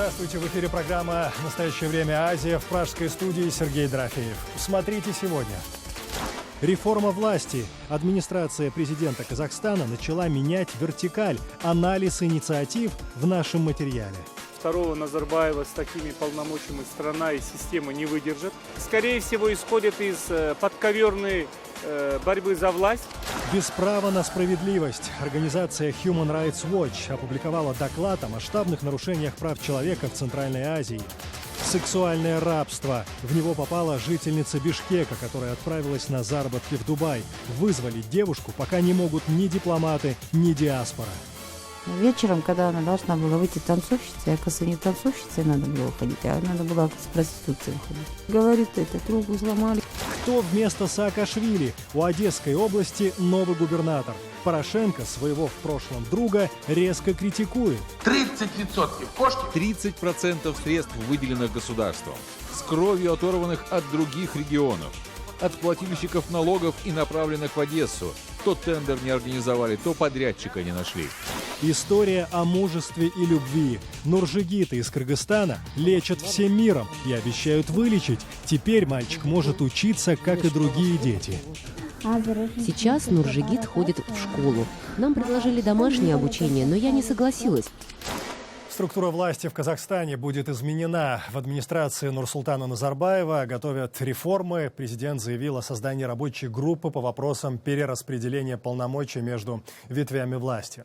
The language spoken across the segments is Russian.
Здравствуйте, в эфире программа «Настоящее время. Азия», в пражской студии Сергей Дорофеев. Смотрите сегодня. Реформа власти. Администрация президента Казахстана начала менять вертикаль. Анализ инициатив в нашем материале. Второго Назарбаева с такими полномочиями страна и система не выдержит. Скорее всего, исходит из подковерной борьбы за власть. Без права на справедливость. Организация Human Rights Watch опубликовала доклад о масштабных нарушениях прав человека в Центральной Азии. Сексуальное рабство. В него попала жительница Бишкека, которая отправилась на заработки в Дубай. Вызволить девушку пока не могут ни дипломаты, ни диаспора. Вечером, когда она должна была выйти танцовщицей, оказывается, не танцовщицей надо было уходить, а надо было с проституцией уходить. Говорит, руку сломали. Кто вместо Саакашвили? У Одесской области новый губернатор. Порошенко своего в прошлом друга резко критикует. 30% кошки. 30% средств, выделенных государством, с кровью оторванных от других регионов, от плательщиков налогов и направленных в Одессу. То тендер не организовали, то подрядчика не нашли. История о мужестве и любви. Нуржигиты из Кыргызстана лечат всем миром и обещают вылечить. Теперь мальчик может учиться, как и другие дети. Сейчас Нуржигит ходит в школу. Нам предложили домашнее обучение, но я не согласилась. Структура власти в Казахстане будет изменена. В администрации Нурсултана Назарбаева готовят реформы. Президент заявил о создании рабочей группы по вопросам перераспределения полномочий между ветвями власти.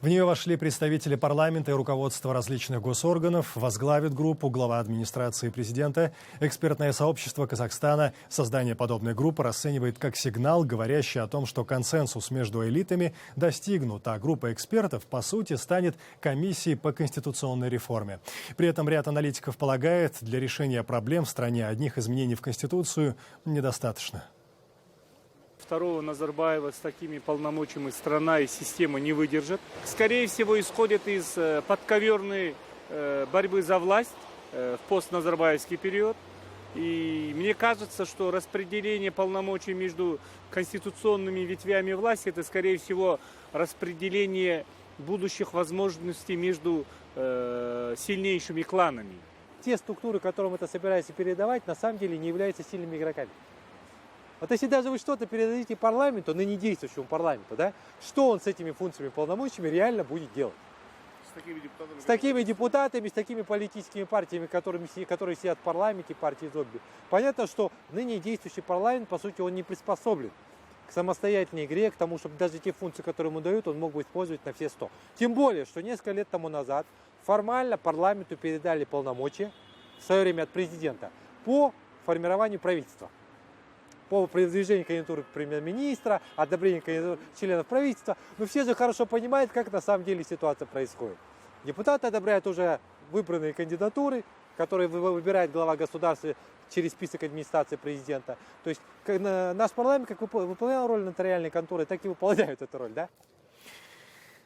В нее вошли представители парламента и руководства различных госорганов. Возглавит группу глава администрации президента. Экспертное сообщество Казахстана создание подобной группы расценивает как сигнал, говорящий о том, что консенсус между элитами достигнут, а группа экспертов, по сути, станет комиссией по конституционной реформе. При этом ряд аналитиков полагает, для решения проблем в стране одних изменений в Конституцию недостаточно. Второго Назарбаева с такими полномочиями страна и система не выдержит. Скорее всего, исходит из подковерной борьбы за власть в постназарбаевский период. И мне кажется, что распределение полномочий между конституционными ветвями власти – это, скорее всего, распределение будущих возможностей между сильнейшими кланами. Те структуры, которым это собирается передавать, на самом деле не являются сильными игроками. Вот если даже вы что-то передадите парламенту, ныне действующему парламенту, да, что он с этими функциями и полномочиями реально будет делать? С такими депутатами, с такими политическими партиями, которые сидят в парламенте, партии зомби. Понятно, что ныне действующий парламент, по сути, он не приспособлен к самостоятельной игре, к тому, чтобы даже те функции, которые ему дают, он мог бы использовать на все 100. Тем более, что несколько лет тому назад формально парламенту передали полномочия в свое время от президента по формированию правительства. По продвижению кандидатуры премьер-министра, одобрению кандидатур членов правительства. Но все же хорошо понимают, как на самом деле ситуация происходит. Депутаты одобряют уже выбранные кандидатуры, которые выбирает глава государства через список администрации президента. То есть наш парламент как выполнял роль нотариальной конторы, так и выполняет эту роль, да?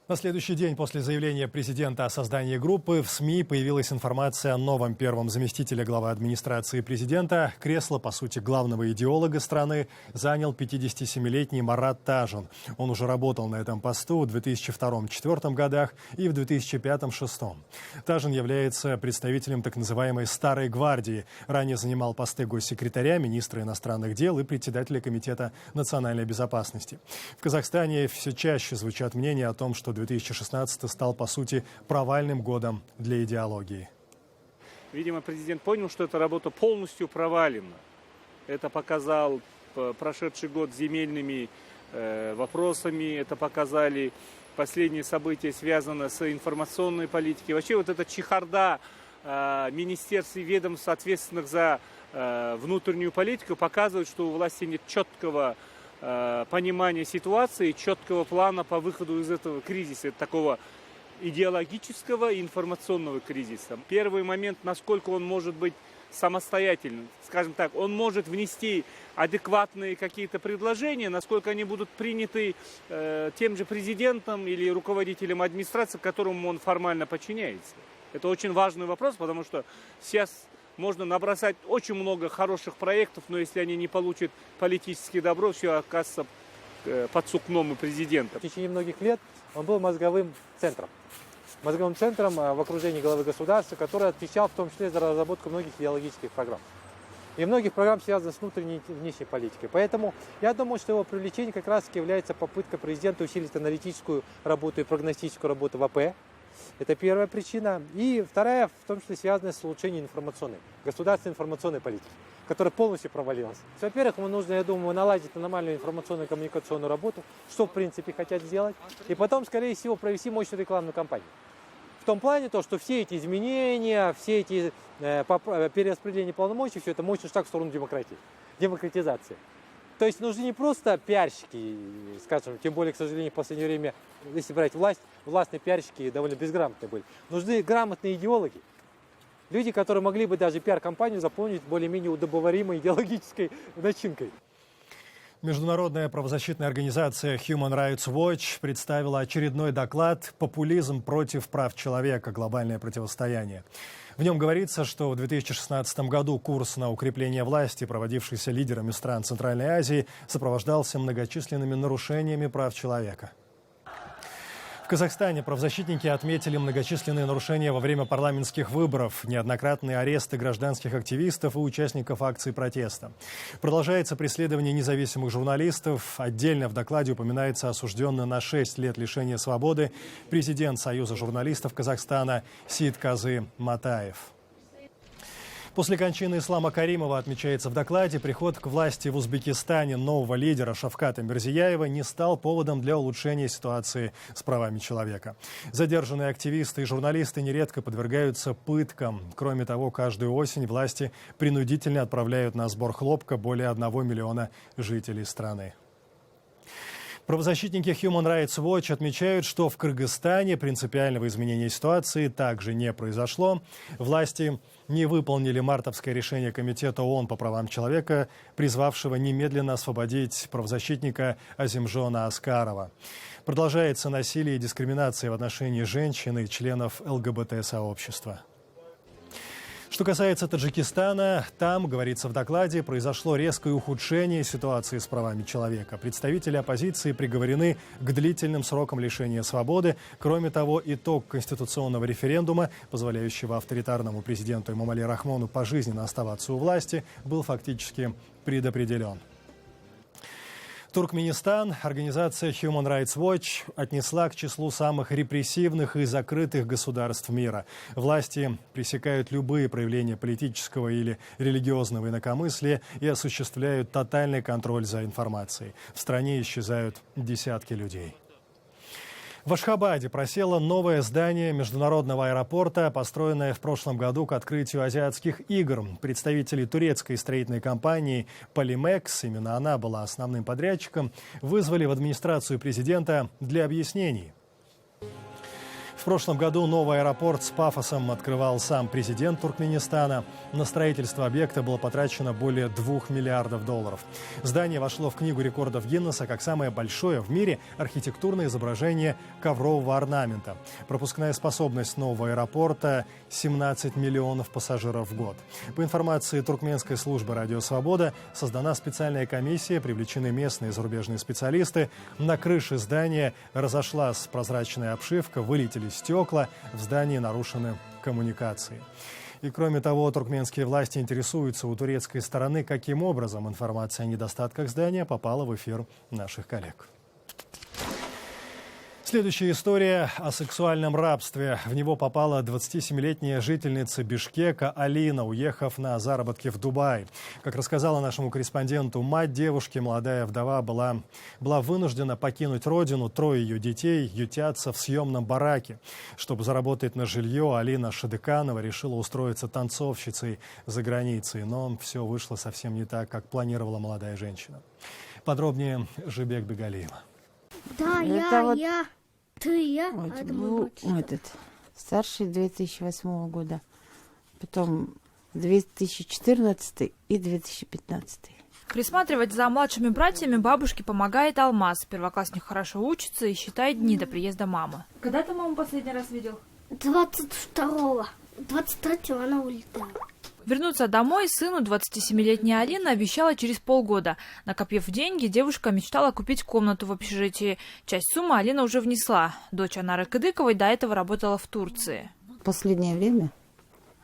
На следующий день после заявления президента о создании группы в СМИ появилась информация о новом первом заместителе главы администрации президента. Кресло, по сути, главного идеолога страны занял 57-летний Марат Тажин. Он уже работал на этом посту в 2002-2004 годах и в 2005-2006. Тажин является представителем так называемой «Старой гвардии». Ранее занимал посты госсекретаря, министра иностранных дел и председателя Комитета национальной безопасности. В Казахстане все чаще звучат мнения о том, что 2016 стал, по сути, провальным годом для идеологии. Видимо, президент понял, что эта работа полностью провалена. Это показал прошедший год земельными вопросами, это показали последние события, связанные с информационной политикой. Вообще вот эта чехарда министерств и ведомств, ответственных за внутреннюю политику, показывает, что у власти нет четкого понимания ситуации, четкого плана по выходу из этого кризиса, такого идеологического и информационного кризиса. Первый момент, насколько он может быть самостоятельным. Скажем так, он может внести адекватные какие-то предложения, насколько они будут приняты тем же президентом или руководителем администрации, которому он формально подчиняется. Это очень важный вопрос, потому что сейчас можно набросать очень много хороших проектов, но если они не получат политическое добро, все окажется под сукном и президента. В течение многих лет он был мозговым центром. мозговым центром в окружении главы государства, который отвечал в том числе за разработку многих идеологических программ. И многих программ связано с внутренней и внешней политикой. Поэтому я думаю, что его привлечение как раз является попыткой президента усилить аналитическую работу и прогностическую работу в АП. Это первая причина. И вторая, в том числе, связана с улучшением государственной информационной политики, которая полностью провалилась. Во-первых, ему нужно, я думаю, наладить нормальную информационную и коммуникационную работу, что, в принципе, хотят сделать. И потом, скорее всего, провести мощную рекламную кампанию. В том плане, что все эти изменения, все эти перераспределения полномочий, все это мощный шаг в сторону демократии, демократизации. То есть нужны не просто пиарщики, скажем, тем более, к сожалению, в последнее время, если брать власть, властные пиарщики довольно безграмотные были. Нужны грамотные идеологи. Люди, которые могли бы даже пиар-компанию заполнить более-менее удобоваримой идеологической начинкой. Международная правозащитная организация Human Rights Watch представила очередной доклад «Популизм против прав человека. Глобальное противостояние». В нем говорится, что в 2016 году курс на укрепление власти, проводившийся лидерами стран Центральной Азии, сопровождался многочисленными нарушениями прав человека. В Казахстане правозащитники отметили многочисленные нарушения во время парламентских выборов, неоднократные аресты гражданских активистов и участников акций протеста. Продолжается преследование независимых журналистов. Отдельно в докладе упоминается осужденный на 6 лет лишения свободы президент Союза журналистов Казахстана Сеидказы Матаев. После кончины Ислама Каримова, отмечается в докладе, приход к власти в Узбекистане нового лидера Шавката Мирзияева не стал поводом для улучшения ситуации с правами человека. Задержанные активисты и журналисты нередко подвергаются пыткам. Кроме того, каждую осень власти принудительно отправляют на сбор хлопка более 1 миллиона жителей страны. Правозащитники Human Rights Watch отмечают, что в Кыргызстане принципиального изменения ситуации также не произошло. Власти не выполнили мартовское решение Комитета ООН по правам человека, призвавшего немедленно освободить правозащитника Азимжона Аскарова. Продолжается насилие и дискриминация в отношении женщин и членов ЛГБТ-сообщества. Что касается Таджикистана, там, говорится в докладе, произошло резкое ухудшение ситуации с правами человека. Представители оппозиции приговорены к длительным срокам лишения свободы. Кроме того, итог конституционного референдума, позволяющего авторитарному президенту Эмомали Рахмону пожизненно оставаться у власти, был фактически предопределен. Туркменистан, организация Human Rights Watch отнесла к числу самых репрессивных и закрытых государств мира. Власти пресекают любые проявления политического или религиозного инакомыслия и осуществляют тотальный контроль за информацией. В стране исчезают десятки людей. В Ашхабаде просело новое здание международного аэропорта, построенное в прошлом году к открытию азиатских игр. Представители турецкой строительной компании «Полимекс», именно она была основным подрядчиком, вызвали в администрацию президента для объяснений. В прошлом году новый аэропорт с пафосом открывал сам президент Туркменистана. На строительство объекта было потрачено более $2 миллиардов. Здание вошло в Книгу рекордов Гиннесса как самое большое в мире архитектурное изображение коврового орнамента. Пропускная способность нового аэропорта – 17 миллионов пассажиров в год. По информации туркменской службы «Радио Свобода», создана специальная комиссия, привлечены местные и зарубежные специалисты. На крыше здания разошлась прозрачная обшивка, вылетели стекла, в здании нарушены коммуникации. И кроме того, туркменские власти интересуются у турецкой стороны, каким образом информация о недостатках здания попала в эфир наших коллег. Следующая история о сексуальном рабстве. В него попала 27-летняя жительница Бишкека Алина, уехав на заработки в Дубай. Как рассказала нашему корреспонденту мать девушки, молодая вдова была вынуждена покинуть родину. 3 ее детей ютятся в съемном бараке. Чтобы заработать на жилье, Алина Шадыканова решила устроиться танцовщицей за границей. Но все вышло совсем не так, как планировала молодая женщина. Подробнее Жибек Бегалиева. Да, я. Ты, я. Этот старший 2008 года, потом 2014 и 2015. Присматривать за младшими братьями бабушке помогает Алмаз. Первоклассник хорошо учится и считает дни до приезда мамы. Когда ты маму последний раз видел? 22-го. 23-го она улетела. Вернуться домой сыну 27-летняя Алина обещала через полгода. Накопив деньги, девушка мечтала купить комнату в общежитии. Часть суммы Алина уже внесла. Дочь Анары Кадыковой до этого работала в Турции. В последнее время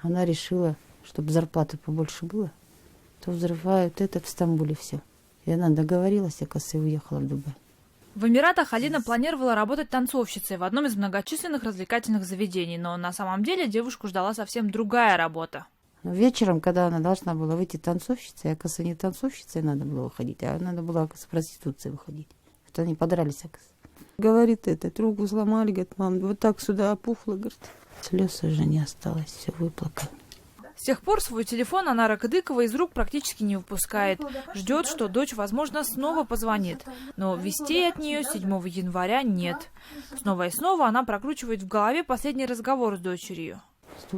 она решила, чтобы зарплаты побольше было, то взрывают это в Стамбуле все. И она договорилась, оказывается, и уехала в Дубай. В Эмиратах Алина планировала работать танцовщицей в одном из многочисленных развлекательных заведений, но на самом деле девушку ждала совсем другая работа. Но вечером, когда она должна была выйти танцовщицей, оказывается, не танцовщицей надо было выходить, а надо было, оказывается, проституцией выходить. Это они подрались, оказывается. Говорит, руку сломали, говорит, мам, вот так сюда опухло, говорит. Слез уже не осталось, все выплакало. С тех пор свой телефон Анара Кадыкова из рук практически не выпускает. Ждет, что дочь, возможно, снова позвонит. Но вестей от нее 7 января нет. Снова и снова она прокручивает в голове последний разговор с дочерью.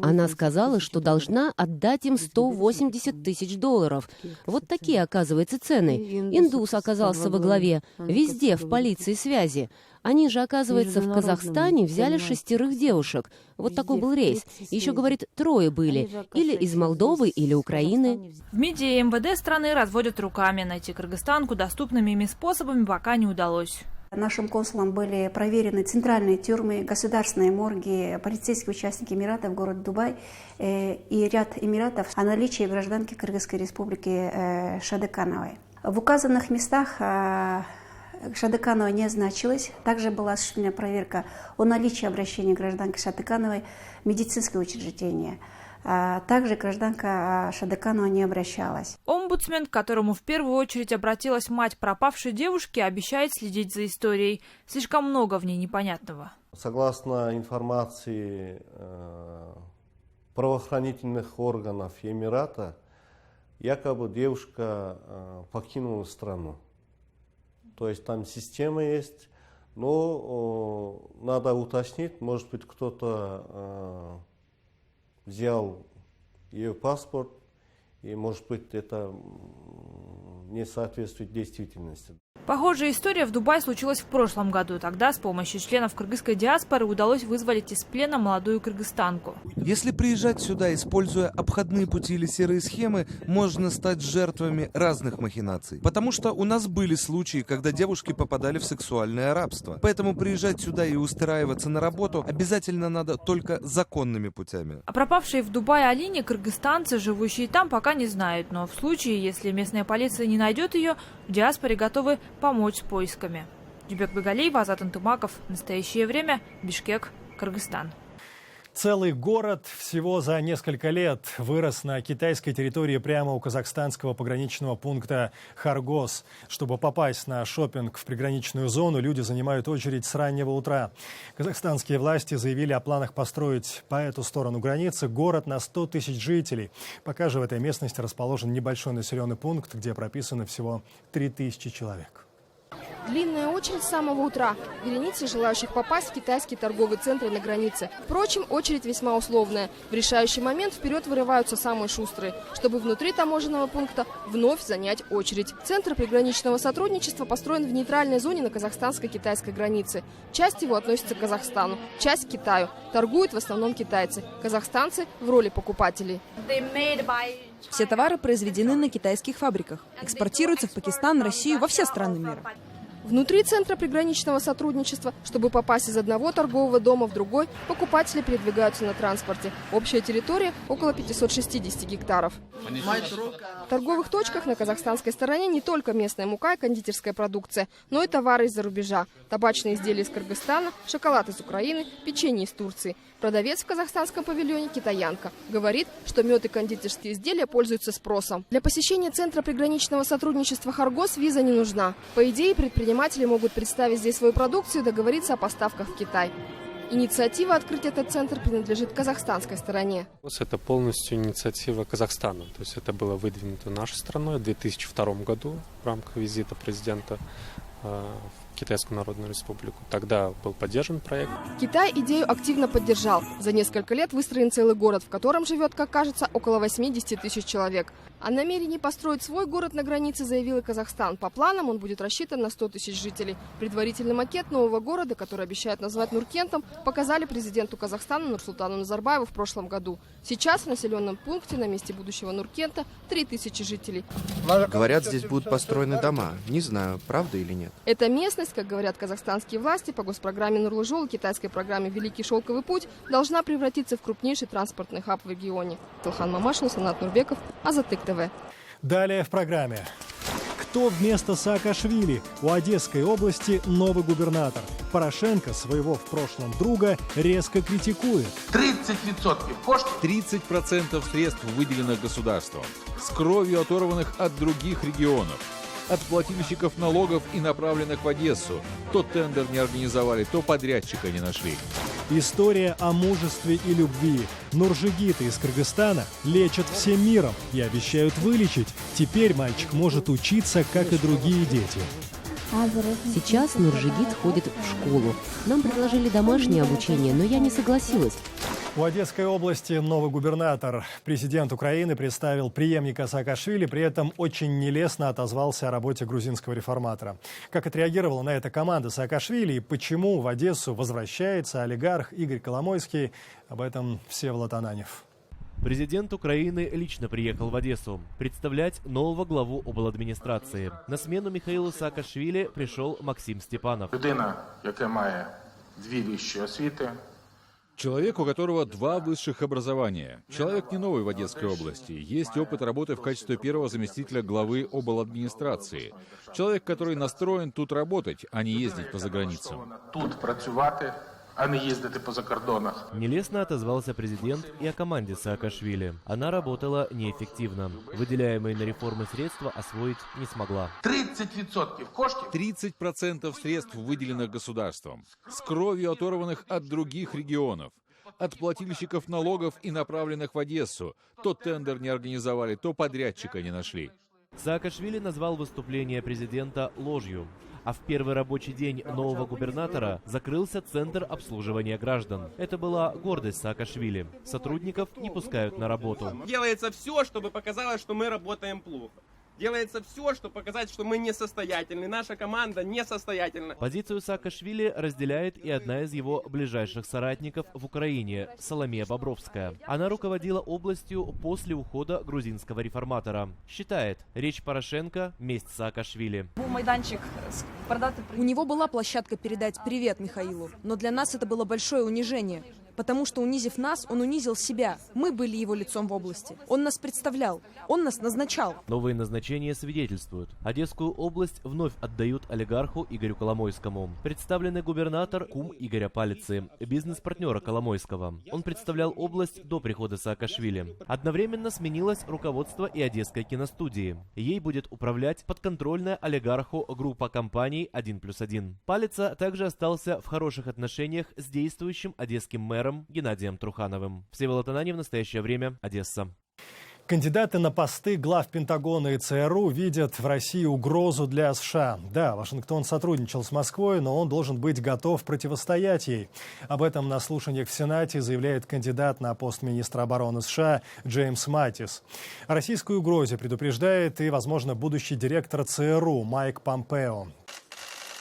Она сказала, что должна отдать им 180 тысяч долларов. Вот такие, оказывается, цены. Индус оказался во главе. Везде, в полиции связи. Они же, оказывается, в Казахстане взяли 6 девушек. Вот такой был рейс. Еще, говорит, 3 были. Или из Молдовы, или Украины. В МИДе и МВД страны разводят руками. Найти кыргызстанку доступными ими способами пока не удалось. Нашим консулам были проверены центральные тюрьмы, государственные морги, полицейские участники Эмиратов, город Дубай и ряд Эмиратов о наличии гражданки Кыргызской республики Шадыкановой. В указанных местах Шадыканова не значилась. Также была осуществлена проверка о наличии обращения гражданки Шадыкановой в медицинское учреждение. Также гражданка Шадыканова не обращалась. Омбудсмен, к которому в первую очередь обратилась мать пропавшей девушки, обещает следить за историей. Слишком много в ней непонятного. Согласно информации правоохранительных органов Эмирата, якобы девушка покинула страну. То есть там система есть, но надо уточнить, может быть, кто-то взял ее паспорт, и, может быть, это не соответствует действительности. Похожая история в Дубае случилась в прошлом году. Тогда с помощью членов кыргызской диаспоры удалось вызволить из плена молодую кыргызстанку. Если приезжать сюда, используя обходные пути или серые схемы, можно стать жертвами разных махинаций. Потому что у нас были случаи, когда девушки попадали в сексуальное рабство. Поэтому приезжать сюда и устраиваться на работу обязательно надо только законными путями. О пропавшей в Дубае Алине кыргызстанцы, живущие там, пока не знают. Но в случае, если местная полиция не найдет ее, в диаспоре готовы помочь с поисками. Дюбек Бегалиева, Азат Антымаков. Настоящее время. Бишкек, Кыргызстан. Целый город всего за несколько лет вырос на китайской территории прямо у казахстанского пограничного пункта Харгос. Чтобы попасть на шопинг в приграничную зону, люди занимают очередь с раннего утра. Казахстанские власти заявили о планах построить по эту сторону границы город на 100 тысяч жителей. Пока же в этой местности расположен небольшой населенный пункт, где прописано всего 3000 человек. Длинная очередь с самого утра. Вереницы желающих попасть в китайские торговые центры на границе. Впрочем, очередь весьма условная. В решающий момент вперед вырываются самые шустрые, чтобы внутри таможенного пункта вновь занять очередь. Центр приграничного сотрудничества построен в нейтральной зоне на казахстанско-китайской границе. Часть его относится к Казахстану, часть к Китаю. Торгуют в основном китайцы. Казахстанцы в роли покупателей. Все товары произведены на китайских фабриках. Экспортируются в Пакистан, Россию, во все страны мира. Внутри Центра приграничного сотрудничества, чтобы попасть из одного торгового дома в другой, покупатели передвигаются на транспорте. Общая территория около 560 гектаров. В торговых точках на казахстанской стороне не только местная мука и кондитерская продукция, но и товары из-за рубежа. Табачные изделия из Кыргызстана, шоколад из Украины, печенье из Турции. Продавец в казахстанском павильоне китаянка. Говорит, что мед и кондитерские изделия пользуются спросом. Для посещения Центра приграничного сотрудничества Харгос виза не нужна. По идее, предприниматели могут представить здесь свою продукцию и договориться о поставках в Китай. Инициатива открыть этот центр принадлежит казахстанской стороне. Это полностью инициатива Казахстана. То есть это было выдвинуто нашей страной в 2002 году в рамках визита президента в Китайскую Народную Республику. Тогда был поддержан проект. Китай идею активно поддержал. За несколько лет выстроен целый город, в котором живет, как кажется, около 80 тысяч человек. О намерении построить свой город на границе заявил и Казахстан. По планам он будет рассчитан на 100 тысяч жителей. Предварительный макет нового города, который обещают назвать Нуркентом, показали президенту Казахстана Нурсултану Назарбаеву в прошлом году. Сейчас в населенном пункте на месте будущего Нуркента 3000 жителей. Говорят, здесь будут построены дома. Не знаю, правда или нет. Эта местность, как говорят казахстанские власти, по госпрограмме Нурлы-Жол и китайской программе «Великий шелковый путь» должна превратиться в крупнейший транспортный хаб в регионе. Тилхан Мамашин, Санат Нурбеков, Азатык ТВ. Далее в программе. Кто вместо Саакашвили? У Одесской области новый губернатор. Порошенко своего в прошлом друга резко критикует. 30% кошти. 30% средств, выделенных государством, с кровью оторванных от других регионов, от плательщиков налогов и направленных в Одессу. То тендер не организовали, то подрядчика не нашли. История о мужестве и любви. Нуржигиты из Кыргызстана лечат всем миром и обещают вылечить. Теперь мальчик может учиться, как и другие дети. Сейчас Нуржигит ходит в школу. Нам предложили домашнее обучение, но я не согласилась. У Одесской области новый губернатор. Президент Украины представил преемника Саакашвили, при этом очень нелестно отозвался о работе грузинского реформатора. Как отреагировала на это команда Саакашвили и почему в Одессу возвращается олигарх Игорь Коломойский, об этом Всеволод Ананьев. Президент Украины лично приехал в Одессу представлять нового главу обладминистрации. На смену Михаилу Саакашвили пришел Максим Степанов. Людина, яка має дві вищі освіти. Человек, у которого 2 высших образования. Человек не новый в Одесской области. Есть опыт работы в качестве первого заместителя главы обладминистрации. Человек, который настроен тут работать, а не ездить по заграницам. Тут працювати, а не ездить по закордонах. Нелестно отозвался президент и о команде Саакашвили. Она работала неэффективно. Выделяемые на реформы средства освоить не смогла. 30% кошти. 30% средств, выделенных государством, с кровью оторванных от других регионов, от плательщиков налогов и направленных в Одессу. То тендер не организовали, то подрядчика не нашли. Саакашвили назвал выступление президента ложью. А в первый рабочий день нового губернатора закрылся Центр обслуживания граждан. Это была гордость Саакашвили. Сотрудников не пускают на работу. Делается все, чтобы показалось, что мы работаем плохо. Делается все, чтобы показать, что мы несостоятельны. Наша команда несостоятельна. Позицию Саакашвили разделяет и одна из его ближайших соратников в Украине, Соломея Бобровская. Она руководила областью после ухода грузинского реформатора. Считает, речь Порошенко – месть Саакашвили. У него была площадка передать привет Михаилу, но для нас это было большое унижение. Потому что, унизив нас, он унизил себя. Мы были его лицом в области. Он нас представлял. Он нас назначал. Новые назначения свидетельствуют. Одесскую область вновь отдают олигарху Игорю Коломойскому. Представленный губернатор – кум Игоря Палицы, бизнес-партнера Коломойского. Он представлял область до прихода Саакашвили. Одновременно сменилось руководство и Одесской киностудии. Ей будет управлять подконтрольная олигарху группа компаний «1+1». Палица также остался в хороших отношениях с действующим одесским мэром Геннадием Трухановым. Всеволод Ананьев, в настоящее время, Одесса. Кандидаты на посты глав Пентагона и ЦРУ видят в России угрозу для США. Да, Вашингтон сотрудничал с Москвой, но он должен быть готов противостоять ей. Об этом на слушаниях в Сенате заявляет кандидат на пост министра обороны США Джеймс Маттис. О российской угрозе предупреждает и, возможно, будущий директор ЦРУ Майк Помпео.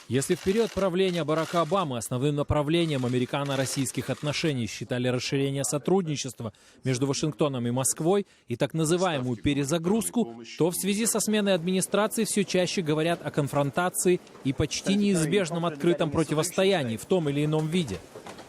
Если в период правления Барака Обамы основным направлением американо-российских отношений считали расширение сотрудничества между Вашингтоном и Москвой и так называемую перезагрузку, то в связи со сменой администрации все чаще говорят о конфронтации и почти неизбежном открытом противостоянии в том или ином виде.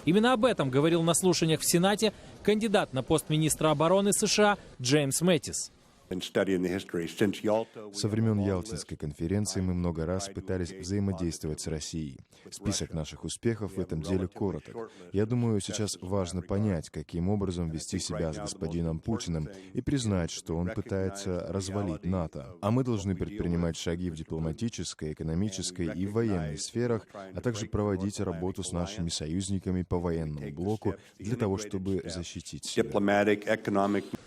Именно об этом говорил на слушаниях в Сенате кандидат на пост министра обороны США Джеймс Маттис. Со времен Ялтинской конференции мы много раз пытались взаимодействовать с Россией. Список наших успехов в этом деле короток. Я думаю, сейчас важно понять, каким образом вести себя с господином Путиным и признать, что он пытается развалить НАТО. А мы должны предпринимать шаги в дипломатической, экономической и военной сферах, а также проводить работу с нашими союзниками по военному блоку для того, чтобы защитить себя.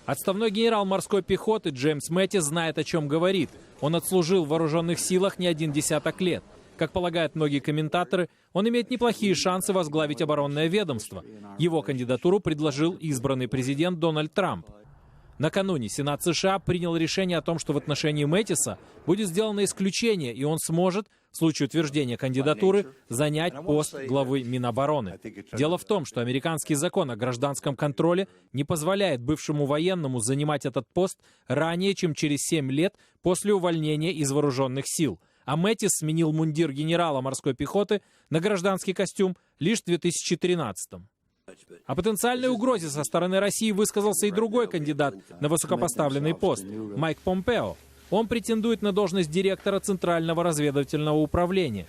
Отставной генерал морской пехоты Джеймс Маттис знает, о чем говорит. Он отслужил в вооруженных силах не один десяток лет. Как полагают многие комментаторы, он имеет неплохие шансы возглавить оборонное ведомство. Его кандидатуру предложил избранный президент Дональд Трамп. Накануне Сенат США принял решение о том, что в отношении Мэттиса будет сделано исключение, и он сможет, в случае утверждения кандидатуры, занять пост главы Минобороны. Дело в том, что американский закон о гражданском контроле не позволяет бывшему военному занимать этот пост ранее, чем через 7 лет после увольнения из вооруженных сил. А Мэттис сменил мундир генерала морской пехоты на гражданский костюм лишь в 2013-м. О потенциальной угрозе со стороны России высказался и другой кандидат на высокопоставленный пост – Майк Помпео. Он претендует на должность директора Центрального разведывательного управления.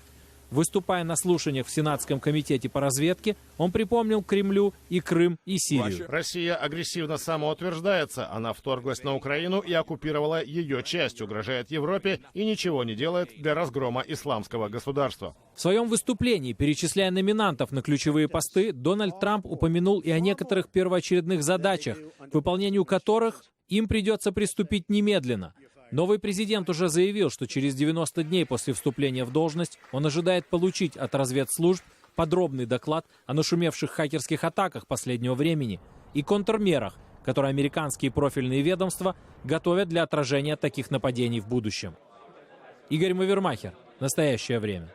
Выступая на слушаниях в Сенатском комитете по разведке, он припомнил Кремлю и Крым, и Сирию. Россия агрессивно самоутверждается. Она вторглась на Украину и оккупировала ее часть, угрожает Европе и ничего не делает для разгрома исламского государства. В своем выступлении, перечисляя номинантов на ключевые посты, Дональд Трамп упомянул и о некоторых первоочередных задачах, к выполнению которых им придется приступить немедленно. Новый президент уже заявил, что через 90 дней после вступления в должность он ожидает получить от разведслужб подробный доклад о нашумевших хакерских атаках последнего времени и контрмерах, которые американские профильные ведомства готовят для отражения таких нападений в будущем. Игорь Мавермахер. Настоящее время.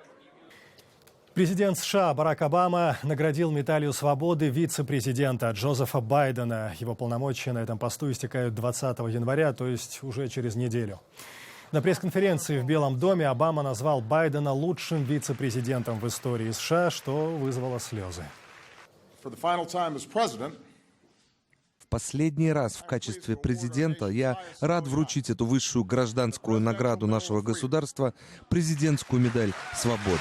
Президент США Барак Обама наградил медалью свободы вице-президента Джозефа Байдена. Его полномочия на этом посту истекают 20 января, то есть уже через неделю. На пресс-конференции в Белом доме Обама назвал Байдена лучшим вице-президентом в истории США, что вызвало слезы. В последний раз в качестве президента я рад вручить эту высшую гражданскую награду нашего государства, президентскую медаль свободы.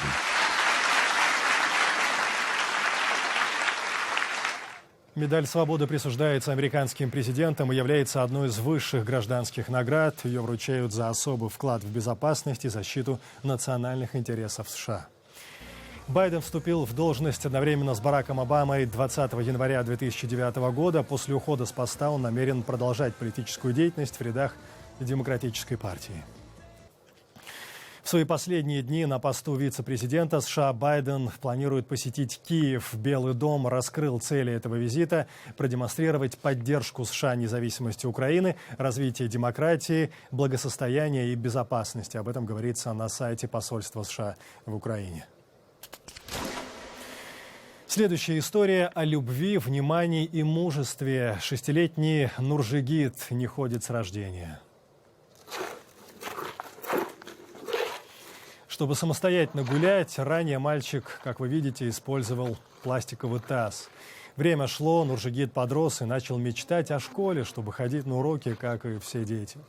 Медаль свободы присуждается американским президентам и является одной из высших гражданских наград. Ее вручают за особый вклад в безопасность и защиту национальных интересов США. Байден вступил в должность одновременно с Бараком Обамой 20 января 2009 года. После ухода с поста он намерен продолжать политическую деятельность в рядах Демократической партии. В свои последние дни на посту вице-президента США Байден планирует посетить Киев. Белый дом раскрыл цели этого визита – продемонстрировать поддержку США независимости Украины, развитие демократии, благосостояния и безопасности. Об этом говорится на сайте посольства США в Украине. Следующая история о любви, внимании и мужестве. 6-летний Нуржигит не ходит с рождения. Чтобы самостоятельно гулять, ранее мальчик, как вы видите, использовал пластиковый таз. Время шло, Нуржигит подрос и начал мечтать о школе, чтобы ходить на уроки, как и все дети.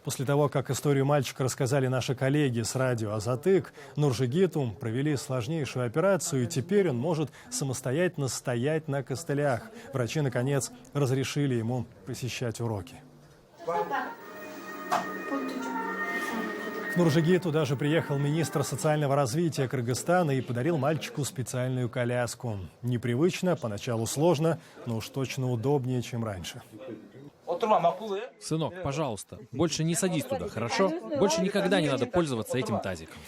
После того, как историю мальчика рассказали наши коллеги с радио «Азатык», Нуржигиту провели сложнейшую операцию, и теперь он может самостоятельно стоять на костылях. Врачи, наконец, разрешили ему посещать уроки. К Нуржигиту даже приехал министр социального развития Кыргызстана и подарил мальчику специальную коляску. Непривычно, поначалу сложно, но уж точно удобнее, чем раньше. Сынок, пожалуйста, больше не садись туда, хорошо? Больше никогда не надо пользоваться этим тазиком.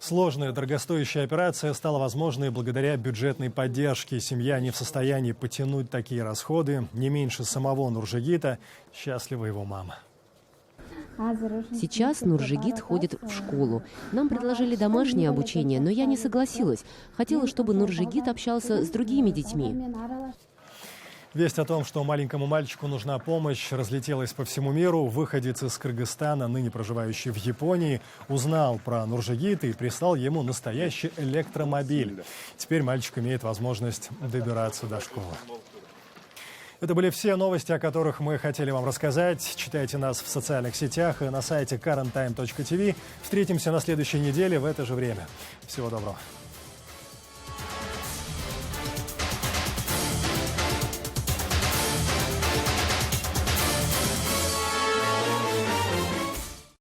Сложная, дорогостоящая операция стала возможной благодаря бюджетной поддержке. Семья не в состоянии потянуть такие расходы. Не меньше самого Нуржигита. Счастлива его мама. Сейчас Нуржигит ходит в школу. Нам предложили домашнее обучение, но я не согласилась. Хотела, чтобы Нуржигит общался с другими детьми. Весть о том, что маленькому мальчику нужна помощь, разлетелась по всему миру. Выходец из Кыргызстана, ныне проживающий в Японии, узнал про Нуржигита и прислал ему настоящий электромобиль. Теперь мальчик имеет возможность добираться до школы. Это были все новости, о которых мы хотели вам рассказать. Читайте нас в социальных сетях и на сайте KarenTime.tv. Встретимся на следующей неделе в это же время. Всего доброго.